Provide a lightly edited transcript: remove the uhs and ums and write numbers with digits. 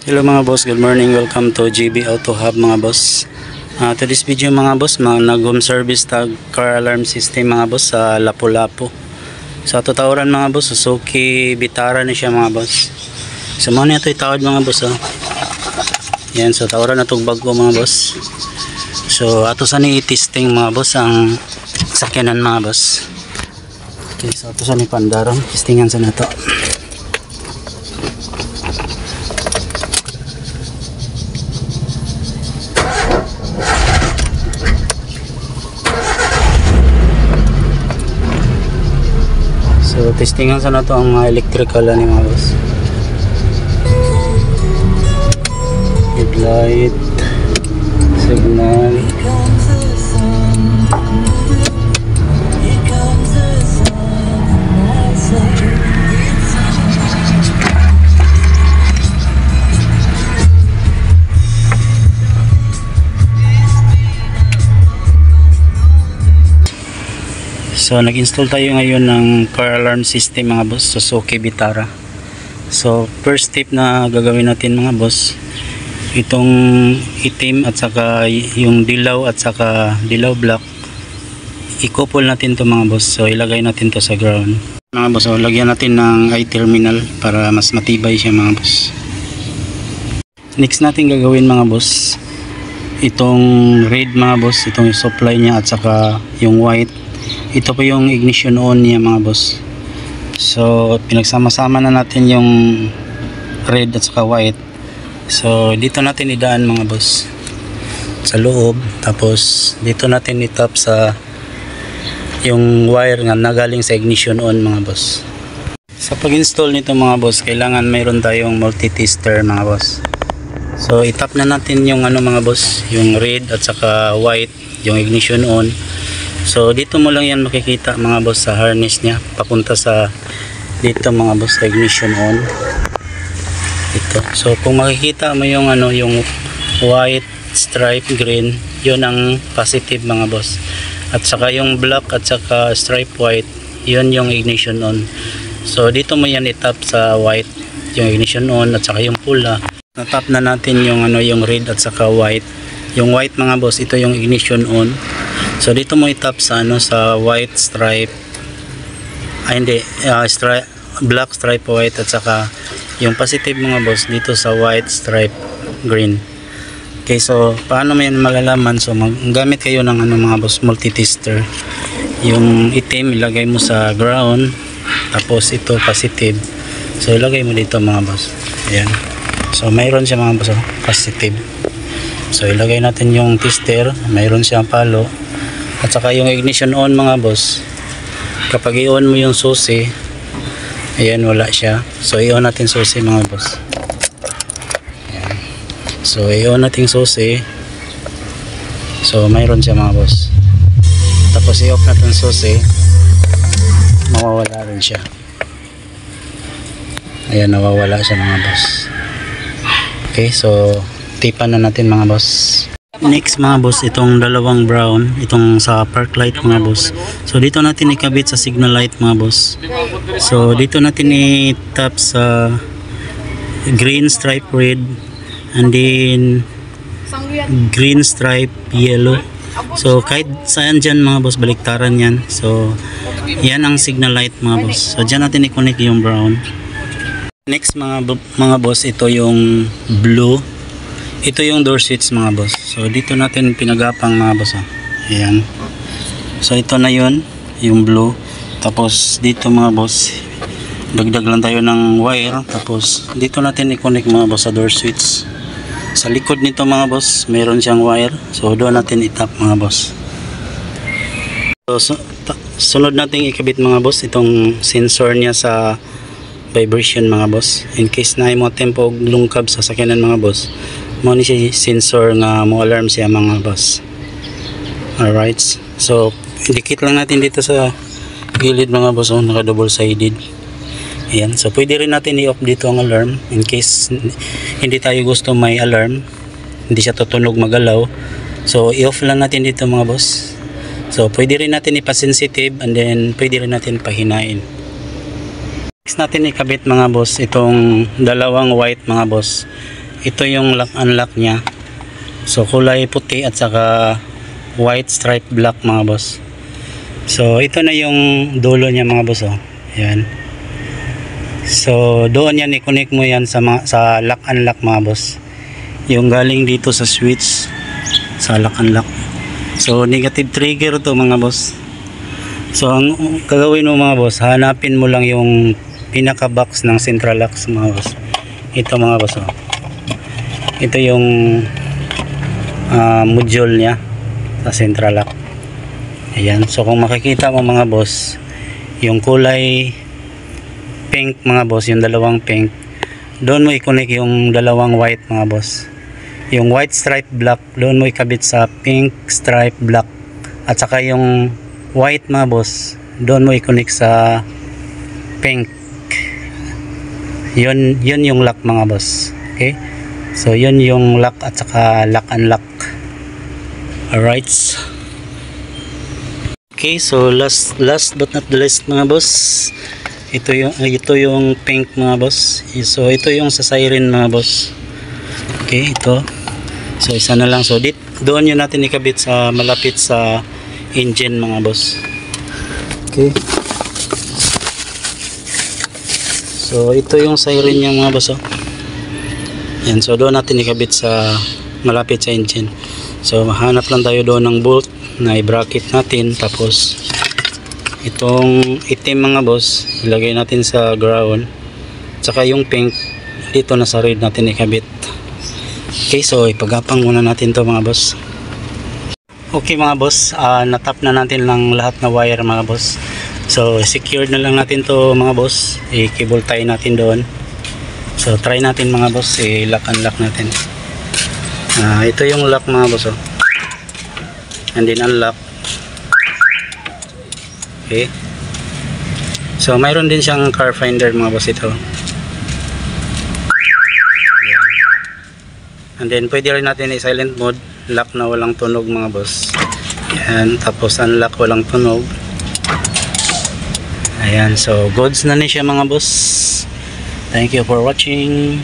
Hello mga boss, good morning. Welcome to GB Auto Hub mga boss. To this video mga boss, nag-home service tag car alarm system mga boss sa Lapu-Lapu. Sa tutawran mga boss, Suzuki Vitara na siya mga boss. So mga nito itawad mga boss. Yan, so tawran na itong bago mga boss. So ato sa ni testing mga boss ang sakyanan mga boss. Okay, so ato sa ni pandarong testingan sa nato. So testingan sa nato ang mga electrical ani mga boss. Headlight, signal. So nag-install tayo ngayon ng car alarm system mga boss, Suzuki Vitara. So first step na gagawin natin mga boss, itong itim at saka yung dilaw at saka dilaw black, i-couple natin to mga boss. So ilagay natin to sa ground mga boss. So lagyan natin ng i-terminal para mas matibay siya mga boss. Next natin gagawin mga boss, itong red mga boss, itong supply niya at saka yung white. Ito po yung ignition on niya mga boss. So pinagsama-sama na natin yung red at saka white. So dito natin idaan mga boss sa loob, tapos dito natin itap sa yung wire nga nagaling sa ignition on mga boss. Sa pag-install nito mga boss, kailangan mayroon tayong multi-tester mga boss. So itap na natin yung mga boss, yung red at saka white, yung ignition on. So dito mo lang yan makikita mga boss sa harness niya papunta sa dito mga boss, sa ignition on ito. So kung makikita mo yung yung white stripe green, yun ang positive mga boss, at saka yung black at saka stripe white, yun yung ignition on. So dito mo yan itap sa white, yung ignition on, at saka yung pula natap na natin yung yung red at saka white. Yung white mga boss, ito yung ignition on. So dito mo itap sa sa white stripe, black stripe white, at saka yung positive mga boss dito sa white stripe green. Okay, so paano mo yan malalaman? So gamit kayo ng mga boss, multi-tester. Yung itim ilagay mo sa ground, tapos ito positive, so ilagay mo dito mga boss. Ayan, so mayroon siya mga boss, positive. So ilagay natin yung tester, mayroon siyang palo. At saka yung ignition on mga boss, kapag i-on mo yung susi, ayan, wala siya. So i-on natin susi mga boss. Ayan. So i-on natin susi, so mayroon siya mga boss. Tapos i-off natin susi, mawawala rin siya. Ayan, nawawala siya mga boss. Okay, so tipan na natin mga boss. Next mga boss, itong dalawang brown, itong sa park light mga boss. So dito natin ikabit sa signal light mga boss. So dito natin i-tap sa green stripe red, and then green stripe yellow. So kahit saan dyan mga boss, baliktaran yan. So yan ang signal light mga boss. So dyan natin i-connect yung brown. Next mga boss, ito yung blue. Ito yung door switch mga boss. So dito natin pinagapang mga boss. Ayan. So ito na yun, yung blue. Tapos dito mga boss, dagdag lang tayo ng wire. Tapos dito natin i-connect mga boss sa door switch. Sa likod nito mga boss, meron siyang wire. So doon natin itap mga boss. So sunod natin ikabit mga boss, itong sensor niya sa vibration mga boss. In case na mo tempo lungkab sa sakyanan mga boss, mo ni siya sensor nga mo alarm siya mga boss. Alright, so dikit lang natin dito sa gilid mga boss, naka double sided. Ayan, so pwede rin natin i-off dito ang alarm in case hindi tayo gusto may alarm, hindi siya tutunog magalaw. So i-off lang natin dito mga boss. So pwede rin natin ipa-sensitive, and then pwede rin natin pahinain. Next natin ikabit mga boss, itong dalawang white mga boss. ito yung lock unlock nya. So kulay puti at saka white stripe black mga boss. So ito na yung dulo niya mga boss, oh. Ayan. So doon yan, i-connect mo yan sa lock unlock mga boss. Yung galing dito sa switch sa lock unlock. So negative trigger to mga boss. So ang gagawin mo mga boss, hanapin mo lang yung pinaka box ng central locks mga boss. Ito mga boss, oh. Ito yung module nya sa central lock. Ayan. So kung makikita mo mga boss, yung kulay pink mga boss, yung dalawang pink, doon mo i-connect yung dalawang white mga boss. Yung white stripe black, doon mo ikabit sa pink stripe black. At saka yung white mga boss, doon mo i-connect sa pink. Yun yung lock mga boss. Okay? So yun yung lock at saka lock unlock. Alright. Okay, so last but not the least mga boss, ito yung pink mga boss. So ito yung sa siren mga boss. Okay, ito. So isa na lang. So doon yun natin ikabit sa malapit sa engine mga boss. Okay. So ito yung siren niya mga boss, oh. Yan, so doon natin ikabit sa malapit sa engine. So mahanap lang tayo doon ng bolt na i-bracket natin, tapos itong itim mga boss ilagay natin sa ground, tsaka yung pink dito na sa red natin ikabit. Okay, so ipagapang muna natin to mga boss. Okay mga boss, natap na natin lang lahat na wire mga boss. So secured na lang natin to mga boss, i-cable tie natin doon. So try natin mga boss, i-lock unlock natin. Ito yung lock mga boss, oh. And then unlock. Okay. So mayroon din siyang car finder mga boss ito. Ayan. And then pwede rin natin i-silent mode, lock na walang tunog mga boss. Ayan. Tapos unlock walang tunog. Ayan. So goods na ni siya mga boss. Thank you for watching.